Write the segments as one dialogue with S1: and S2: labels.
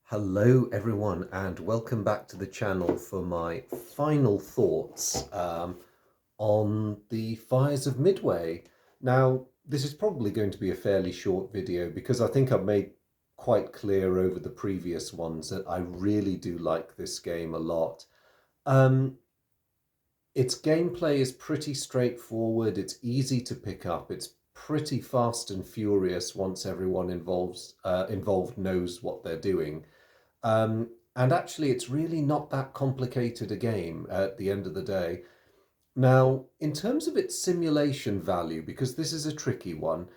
S1: Hello everyone and welcome back to the channel for my final thoughts on the Fires of Midway. Now, this is probably going to be a fairly short video because I think I've made quite clear over the previous ones that I really do like this game a lot. Um, its gameplay is pretty straightforward, it's easy to pick up, it's pretty fast and furious once everyone involved knows what they're doing. And actually, it's really not that complicated a game at the end of the day. Now, in terms of its simulation value, because this is a tricky one,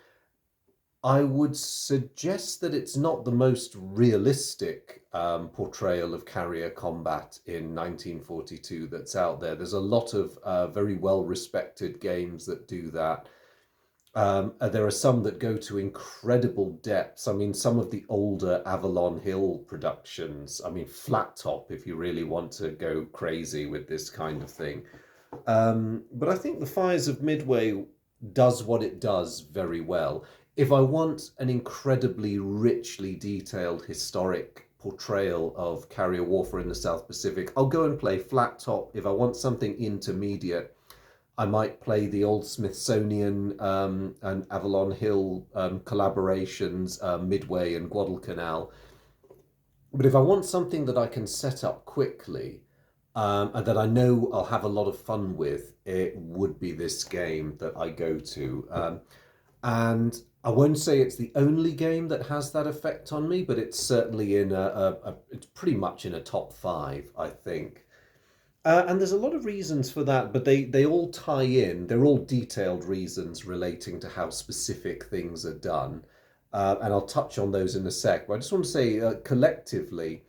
S1: I would suggest that it's not the most realistic portrayal of carrier combat in 1942 that's out there. There's a lot of very well respected games that do that. There are some that go to incredible depths. I mean, some of the older Avalon Hill productions, I mean, Flat Top, if you really want to go crazy with this kind of thing. But I think the Fires of Midway does what it does very well. If I want an incredibly richly detailed historic portrayal of carrier warfare in the South Pacific, I'll go and play Flat Top. If I want something intermediate, I might play the old Smithsonian and Avalon Hill collaborations, Midway and Guadalcanal. But if I want something that I can set up quickly and that I know I'll have a lot of fun with, it would be this game that I go to. And I won't say it's the only game that has that effect on me, but it's certainly in it's pretty much in a top five, I think. And there's a lot of reasons for that, but they all tie in. They're all detailed reasons relating to how specific things are done. And I'll touch on those in a sec. But I just want to say, collectively,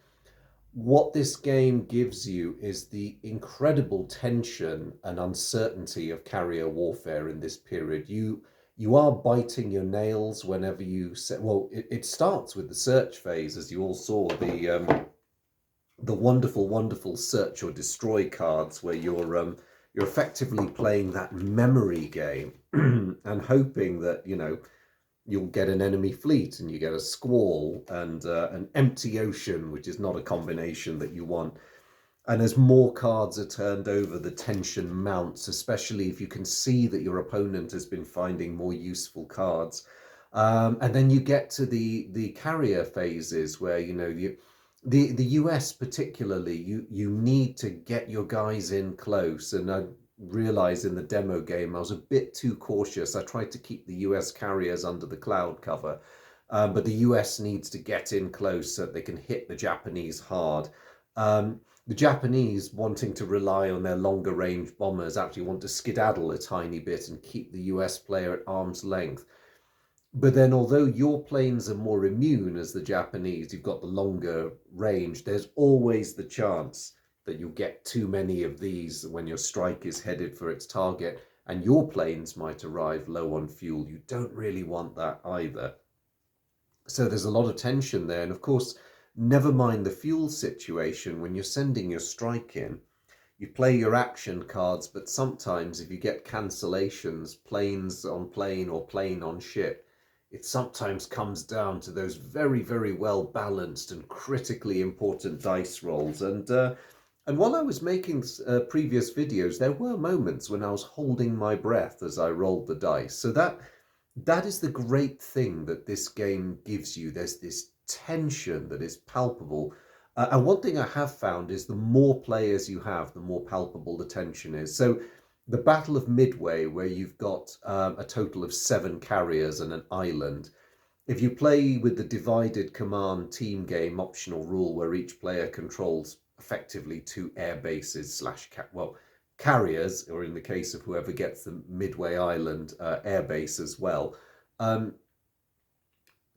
S1: what this game gives you is the incredible tension and uncertainty of carrier warfare in this period. You are biting your nails whenever you say, well, it starts with the search phase, as you all saw, the wonderful, wonderful search or destroy cards where you're effectively playing that memory game and hoping that you'll get an enemy fleet and you get a squall and an empty ocean, which is not a combination that you want. And as more cards are turned over, the tension mounts, especially if you can see that your opponent has been finding more useful cards. And then you get to the carrier phases where the US particularly, you need to get your guys in close. And I realized in the demo game I was a bit too cautious. I tried to keep the US carriers under the cloud cover, but the US needs to get in close so that they can hit the Japanese hard. The Japanese, wanting to rely on their longer range bombers, actually want to skedaddle a tiny bit and keep the US player at arm's length. But then, although your planes are more immune as the Japanese, you've got the longer range, there's always the chance that you'll get too many of these when your strike is headed for its target, and your planes might arrive low on fuel. You don't really want that either. So there's a lot of tension there. And of course, never mind the fuel situation, when you're sending your strike in, you play your action cards, but sometimes if you get cancellations, planes on plane or plane on ship, it sometimes comes down to those very, very well balanced and critically important dice rolls. And while I was making previous videos, there were moments when I was holding my breath as I rolled the dice. So that is the great thing that this game gives you. There's this tension that is palpable. And one thing I have found is the more players you have, the more palpable the tension is. So the Battle of Midway, where you've got a total of 7 carriers and an island, if you play with the divided command team game optional rule where each player controls effectively 2 air bases slash carriers, or in the case of whoever gets the Midway Island air base as well,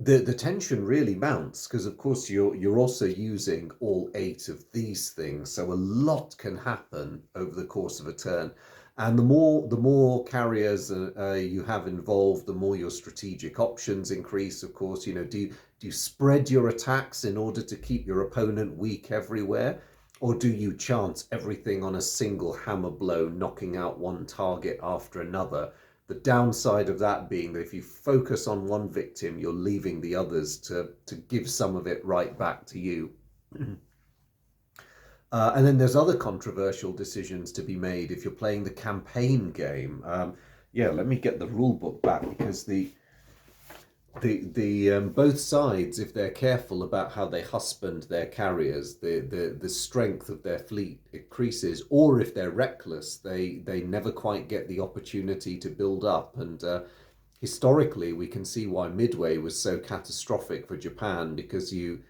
S1: the tension really mounts because of course you're also using all 8 of these things, so a lot can happen over the course of a turn. And the more carriers you have involved, the more your strategic options increase. Of course, do you spread your attacks in order to keep your opponent weak everywhere, or do you chance everything on a single hammer blow, knocking out one target after another? The downside of that being that if you focus on one victim, you're leaving the others to give some of it right back to you. And then there's other controversial decisions to be made if you're playing the campaign game. Yeah, let me get the rule book back, because the both sides, if they're careful about how they husband their carriers, the strength of their fleet increases, or if they're reckless, they never quite get the opportunity to build up. And historically, we can see why Midway was so catastrophic for Japan, because you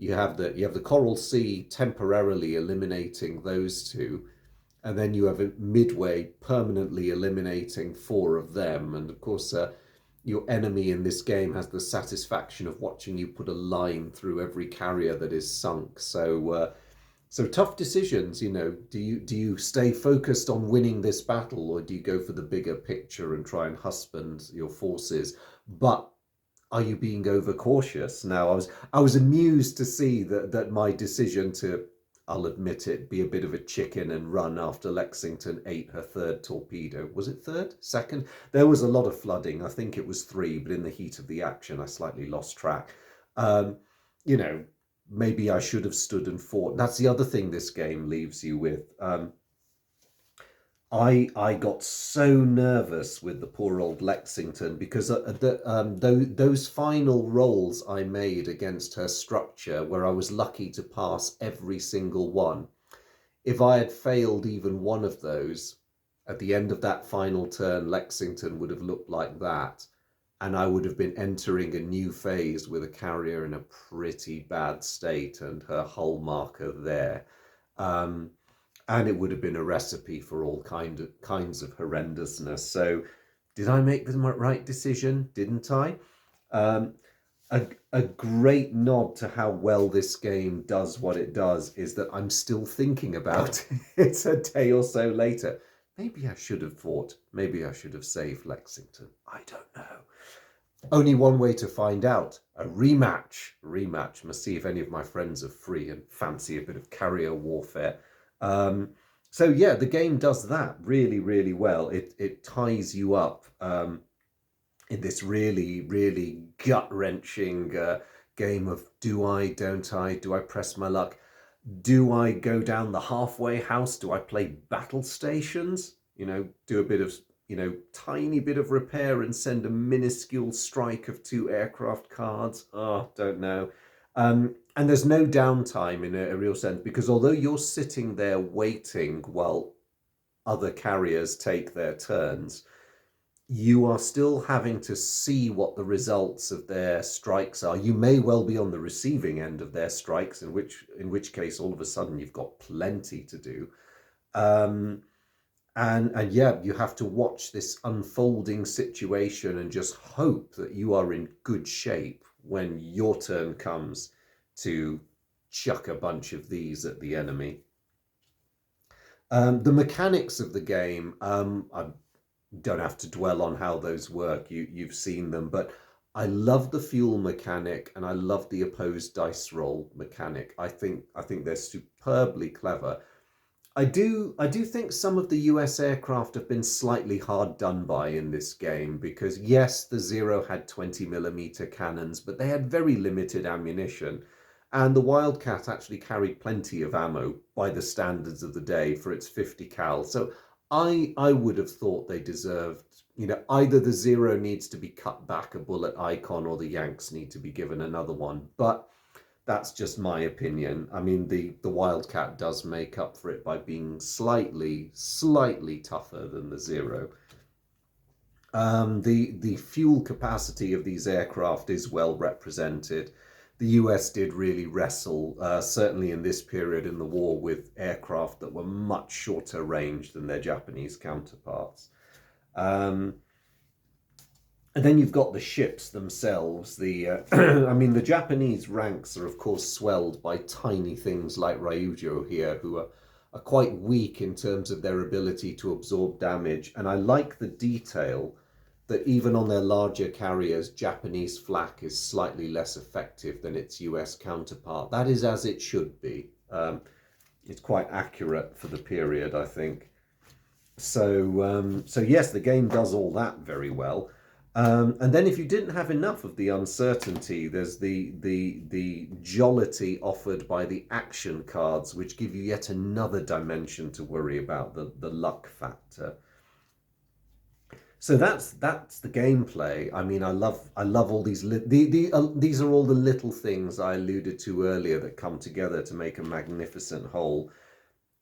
S1: have the Coral Sea temporarily eliminating those two, and then you have a Midway permanently eliminating four of them. And of course, your enemy in this game has the satisfaction of watching you put a line through every carrier that is sunk. So tough decisions. Do you stay focused on winning this battle, or do you go for the bigger picture and try and husband your forces? But are you being overcautious? Now, I was amused to see that my decision to, I'll admit it, be a bit of a chicken and run after Lexington ate her third torpedo. Was it third? Second? There was a lot of flooding. I think it was three, but in the heat of the action, I slightly lost track. You know, maybe I should have stood and fought. That's the other thing this game leaves you with. I got so nervous with the poor old Lexington, because those final rolls I made against her structure, where I was lucky to pass every single one, if I had failed even one of those, at the end of that final turn, Lexington would have looked like that, and I would have been entering a new phase with a carrier in a pretty bad state and her hull marker there. And it would have been a recipe for all kinds of horrendousness. So did I make the right decision? Didn't I? A great nod to how well this game does what it does is that I'm still thinking about it a day or so later. Maybe I should have fought. Maybe I should have saved Lexington. I don't know. Only one way to find out. A rematch. Must see if any of my friends are free and fancy a bit of carrier warfare. So yeah, the game does that really, really well. It ties you up in this really, really gut-wrenching game of do I, don't I, do I press my luck? Do I go down the halfway house? Do I play battle stations? Do a bit of, tiny bit of repair and send a minuscule strike of 2 aircraft cards? Oh, don't know. And there's no downtime in a real sense, because although you're sitting there waiting while other carriers take their turns, you are still having to see what the results of their strikes are. You may well be on the receiving end of their strikes, in which case all of a sudden you've got plenty to do. And yeah, you have to watch this unfolding situation and just hope that you are in good shape when your turn comes to chuck a bunch of these at the enemy. The mechanics of the game, I don't have to dwell on how those work. You've seen them, but I love the fuel mechanic and I love the opposed dice roll mechanic. I think they're superbly clever. I do think some of the US aircraft have been slightly hard done by in this game, because yes, the Zero had 20mm cannons, but they had very limited ammunition. And the Wildcat actually carried plenty of ammo by the standards of the day for its 50 cal. So I would have thought they deserved, either the Zero needs to be cut back a bullet icon or the Yanks need to be given another one. But that's just my opinion. I mean, the Wildcat does make up for it by being slightly tougher than the Zero. The fuel capacity of these aircraft is well represented. The US did really wrestle, certainly in this period in the war, with aircraft that were much shorter range than their Japanese counterparts. And then you've got the ships themselves. I mean, the Japanese ranks are, of course, swelled by tiny things like Ryujo here, who are quite weak in terms of their ability to absorb damage. And I like the detail that even on their larger carriers, Japanese flak is slightly less effective than its US counterpart. That is as it should be. It's quite accurate for the period, I think. So yes, the game does all that very well. And then if you didn't have enough of the uncertainty, there's the jollity offered by the action cards, which give you yet another dimension to worry about, the luck factor. So that's the gameplay. I mean, I love all these these are all the little things I alluded to earlier that come together to make a magnificent whole.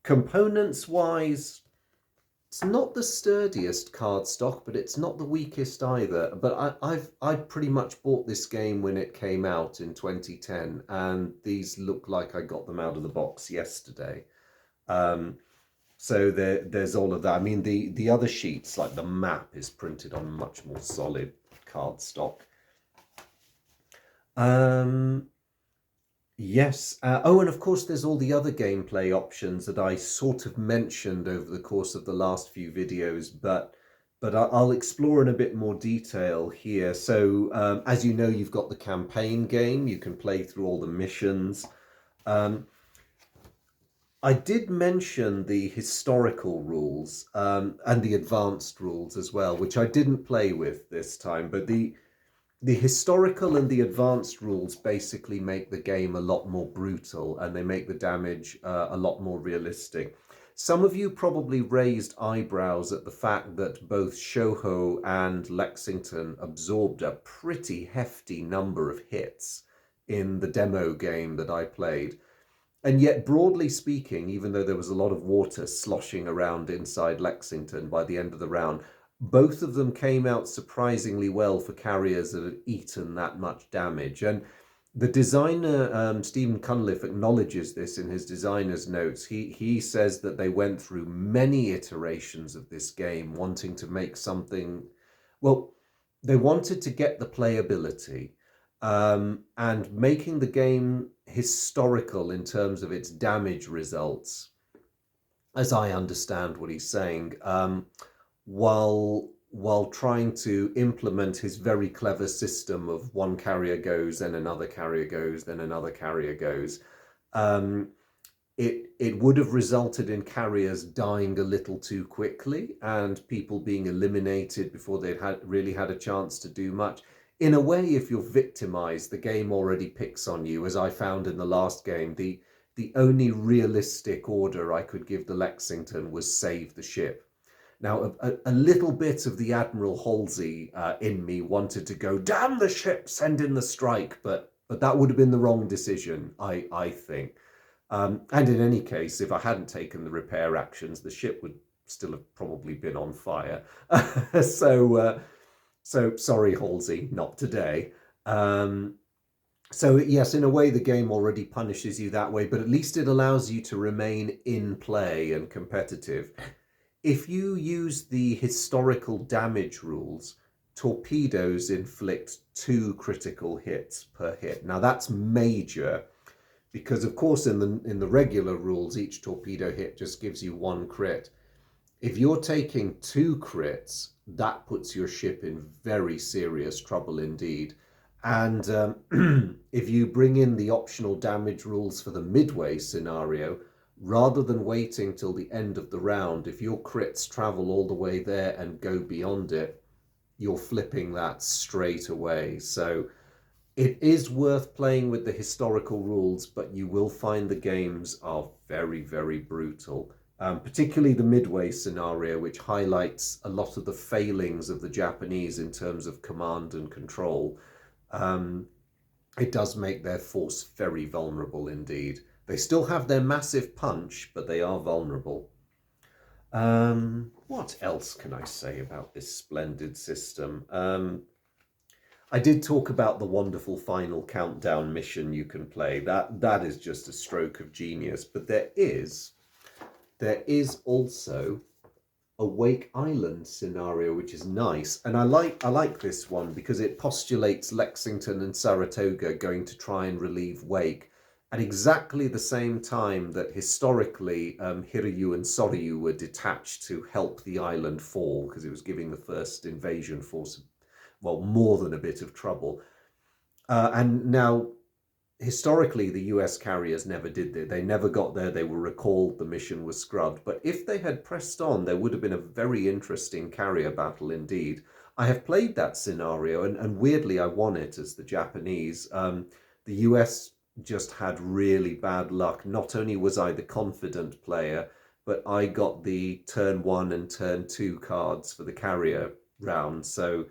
S1: Components wise, it's not the sturdiest card stock, but it's not the weakest either. But I pretty much bought this game when it came out in 2010, and these look like I got them out of the box yesterday. Um, so there's all of that. I mean, the other sheets, like the map, is printed on much more solid cardstock. Um, yes. Oh, and of course, there's all the other gameplay options that I sort of mentioned over the course of the last few videos, but I'll explore in a bit more detail here. So, as you know, you've got the campaign game. You can play through all the missions. Um, I did mention the historical rules and the advanced rules as well, which I didn't play with this time. But the historical and the advanced rules basically make the game a lot more brutal, and they make the damage a lot more realistic. Some of you probably raised eyebrows at the fact that both Shoho and Lexington absorbed a pretty hefty number of hits in the demo game that I played. And yet, broadly speaking, even though there was a lot of water sloshing around inside Lexington by the end of the round, both of them came out surprisingly well for carriers that had eaten that much damage. And the designer, Stephen Cunliffe, acknowledges this in his designer's notes. He says that they went through many iterations of this game, wanting to make something, well, they wanted to get the playability, and making the game historical in terms of its damage results, as I understand what he's saying, while trying to implement his very clever system of one carrier goes, then another carrier goes, then another carrier goes. Um, it would have resulted in carriers dying a little too quickly and people being eliminated before they'd really had a chance to do much. In a way, if you're victimized, the game already picks on you. As I found in the last game, the only realistic order I could give the Lexington was save the ship. Now, a little bit of the Admiral Halsey in me wanted to go, damn the ship, send in the strike, but that would have been the wrong decision, I think. And in any case, if I hadn't taken the repair actions, the ship would still have probably been on fire. So sorry, Halsey, not today. So yes, in a way, the game already punishes you that way, but at least it allows you to remain in play and competitive. If you use the historical damage rules, torpedoes inflict 2 critical hits per hit. Now that's major because, of course, in the regular rules, each torpedo hit just gives you 1 crit. If you're taking 2 crits, that puts your ship in very serious trouble indeed. And if you bring in the optional damage rules for the Midway scenario, rather than waiting till the end of the round, if your crits travel all the way there and go beyond it, you're flipping that straight away. So it is worth playing with the historical rules, but you will find the games are very, very brutal. Particularly the Midway scenario, which highlights a lot of the failings of the Japanese in terms of command and control. Um, it does make their force very vulnerable indeed. They still have their massive punch, but they are vulnerable. What else can I say about this splendid system? I did talk about the wonderful final countdown mission you can play. That is just a stroke of genius. But there is also a Wake Island scenario, which is nice, and I like this one because it postulates Lexington and Saratoga going to try and relieve Wake at exactly the same time that historically Hiryu and Soryu were detached to help the island fall because it was giving the first invasion force, well, more than a bit of trouble. And now historically, the US carriers never did that. They never got there. They were recalled. The mission was scrubbed. But if they had pressed on, there would have been a very interesting carrier battle indeed. I have played that scenario, and weirdly, I won it as the Japanese. The US just had really bad luck. Not only was I the confident player, but I got the turn one and turn two cards for the carrier round. So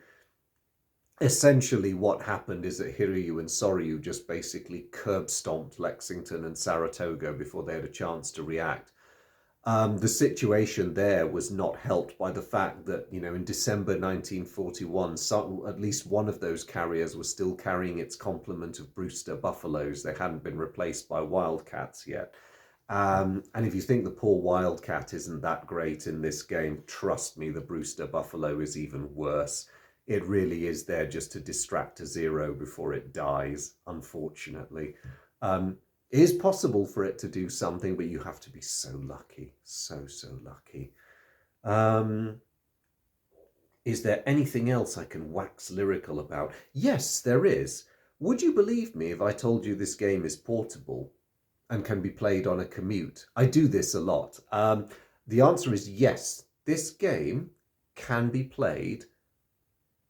S1: essentially what happened is that Hiryu and Soryu just basically curb stomped Lexington and Saratoga before they had a chance to react. The situation there was not helped by the fact that, in December 1941, at least one of those carriers was still carrying its complement of Brewster Buffaloes. They hadn't been replaced by Wildcats yet. And if you think the poor Wildcat isn't that great in this game, trust me, the Brewster Buffalo is even worse. It really is there just to distract a zero before it dies, unfortunately. It is possible for it to do something, but you have to be so lucky. So lucky. Is there anything else I can wax lyrical about? Yes, there is. Would you believe me if I told you this game is portable and can be played on a commute? I do this a lot. The answer is yes. This game can be played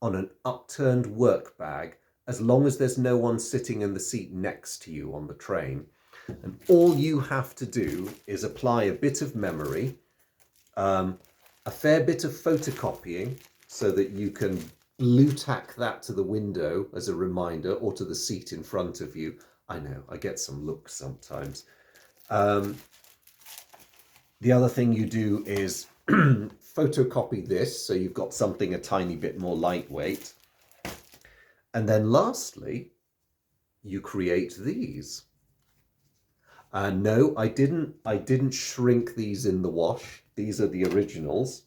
S1: on an upturned work bag as long as there's no one sitting in the seat next to you on the train. And all you have to do is apply a bit of memory, a fair bit of photocopying so that you can blue tack that to the window as a reminder or to the seat in front of you. I know, I get some looks sometimes. The other thing you do is photocopy this so you've got something a tiny bit more lightweight. And then lastly, you create these. No, I didn't shrink these in the wash. These are the originals.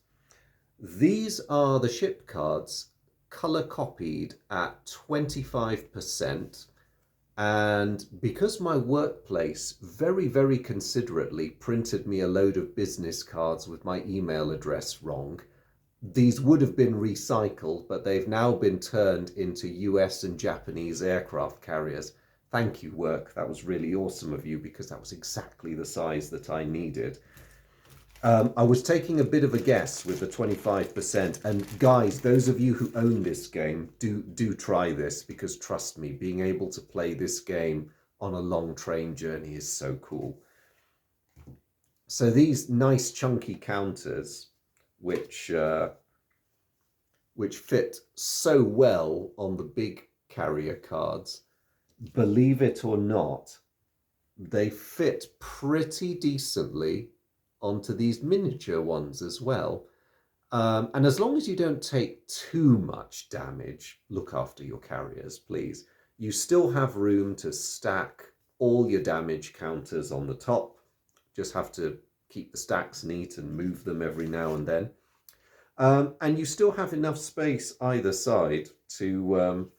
S1: These are the ship cards color copied at 25%. And because my workplace very, very considerately printed me a load of business cards with my email address wrong, these would have been recycled, but they've now been turned into US and Japanese aircraft carriers. Thank you, work. That was really awesome of you because that was exactly the size that I needed. I was taking a bit of a guess with the 25%. And guys, those of you who own this game, do try this because trust me, being able to play this game on a long train journey is so cool. So these nice chunky counters, which fit so well on the big carrier cards, believe it or not, they fit pretty decently onto these miniature ones as well. And as long as you don't take too much damage, look after your carriers, please. You still have room to stack all your damage counters on the top. Just have to keep the stacks neat and move them every now and then. And you still have enough space either side to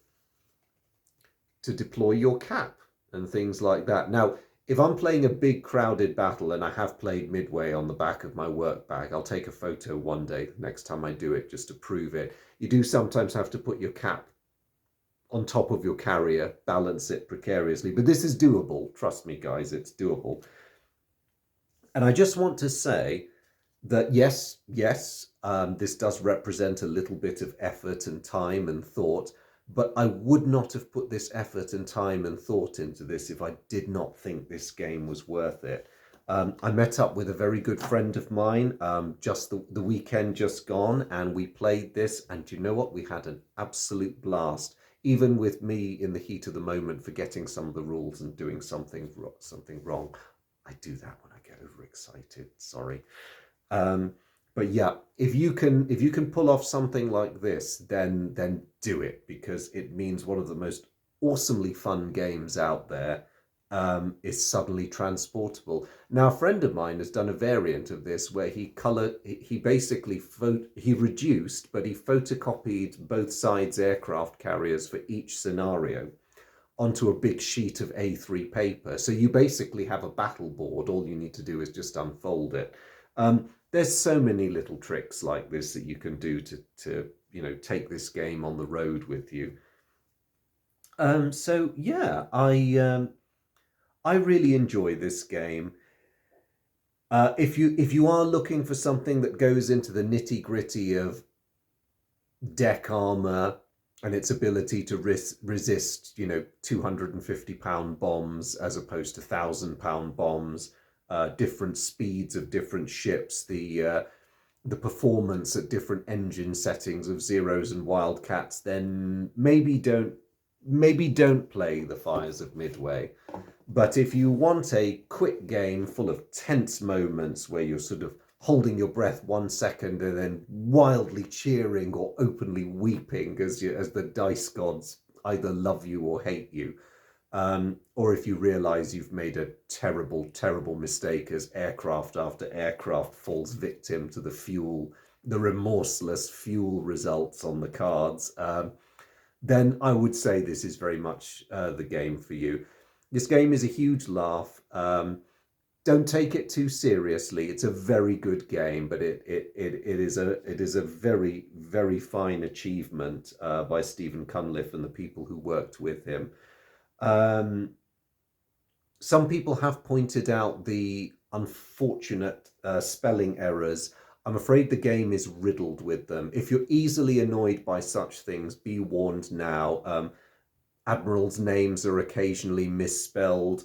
S1: deploy your cap and things like that. Now, if I'm playing a big crowded battle, and I have played Midway on the back of my work bag, I'll take a photo one day, next time I do it, just to prove it. You do sometimes have to put your cap on top of your carrier, balance it precariously, but this is doable. Trust me, guys, it's doable. And I just want to say that yes, this does represent a little bit of effort and time and thought, but I would not have put this effort and time and thought into this if I did not think this game was worth it. I met up with a very good friend of mine just the weekend just gone, and we played this, and you know what? We had an absolute blast, even with me in the heat of the moment forgetting some of the rules and doing something wrong. I do that when I get overexcited, sorry. But yeah, if you can pull off something like this, then do it, because it means one of the most awesomely fun games out there is suddenly transportable. Now, a friend of mine has done a variant of this where he basically reduced, but he photocopied both sides' aircraft carriers for each scenario onto a big sheet of A3 paper. So you basically have a battle board. All you need to do is just unfold it. There's so many little tricks like this that you can do to take this game on the road with you. So yeah, I really enjoy this game. If you are looking for something that goes into the nitty gritty of deck armor and its ability to resist, 250-pound bombs as opposed to 1,000-pound bombs, different speeds of different ships, the performance at different engine settings of Zeros and Wildcats, then maybe don't play the Fires of Midway. But if you want a quick game full of tense moments where you're sort of holding your breath 1 second and then wildly cheering or openly weeping as the dice gods either love you or hate you, or if you realize you've made a terrible, terrible mistake as aircraft after aircraft falls victim to the remorseless fuel results on the cards, then I would say this is very much the game for you. This game is a huge laugh. Don't take it too seriously. It's a very good game, but it is a very, very fine achievement by Stephen Cunliffe and the people who worked with him. Some people have pointed out the unfortunate spelling errors. I'm afraid the game is riddled with them. If you're easily annoyed by such things, be warned now. Admirals' names are occasionally misspelled.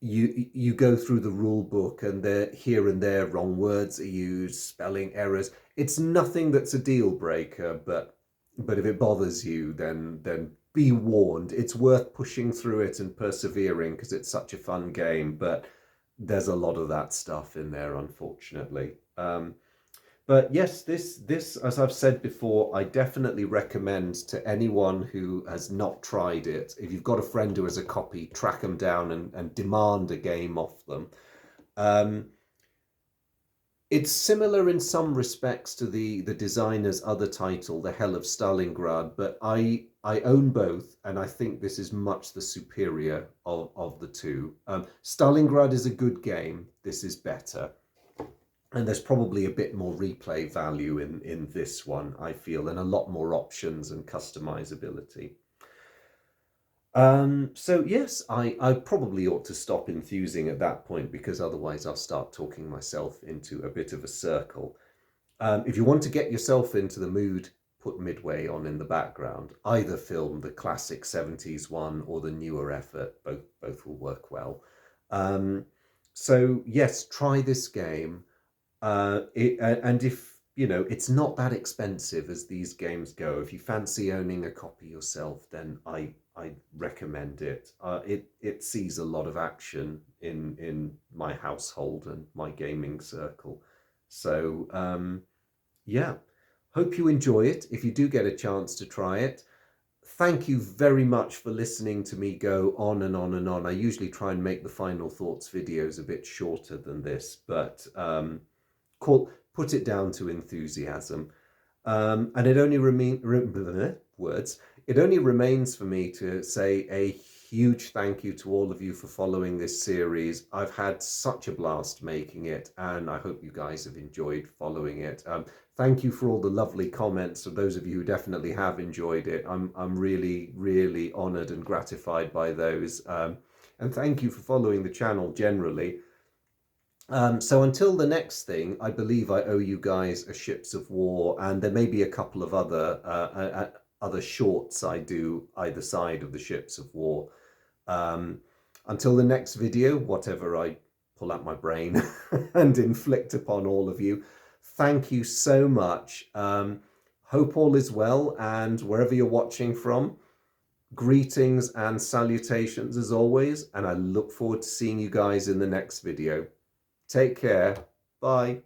S1: You go through the rule book and there here and there wrong words are used, spelling errors. It's nothing that's a deal breaker, but if it bothers you, then be warned. It's worth pushing through it and persevering because it's such a fun game, but there's a lot of that stuff in there, unfortunately. But yes, this, as I've said before, I definitely recommend to anyone who has not tried it. If you've got a friend who has a copy, track them down and demand a game off them. It's similar in some respects to the designer's other title, The Hell of Stalingrad, but I own both, and I think this is much the superior of the two. Stalingrad is a good game. This is better. And there's probably a bit more replay value in this one, I feel, and a lot more options and customizability. So yes, I probably ought to stop enthusing at that point because otherwise I'll start talking myself into a bit of a circle. If you want to get yourself into the mood, put Midway on in the background. Either film, the classic 70s one or the newer effort, both will work well. So yes, try this game. And if it's not that expensive as these games go, if you fancy owning a copy yourself, then I recommend it. It sees a lot of action in my household and my gaming circle. So yeah, hope you enjoy it. If you do get a chance to try it, thank you very much for listening to me go on and on and on. I usually try and make the final thoughts videos a bit shorter than this, but put it down to enthusiasm. And it only remains for me to say a huge thank you to all of you for following this series. I've had such a blast making it, and I hope you guys have enjoyed following it. Thank you for all the lovely comments of those of you who definitely have enjoyed it. I'm really, really honoured and gratified by those. And thank you for following the channel generally. So until the next thing, I believe I owe you guys a Ships of War, and there may be a couple of other shorts I do either side of the Ships of War. Until the next video, whatever I pull out my brain and inflict upon all of you, thank you so much. Hope all is well, and wherever you're watching from, greetings and salutations as always, and I look forward to seeing you guys in the next video. Take care. Bye.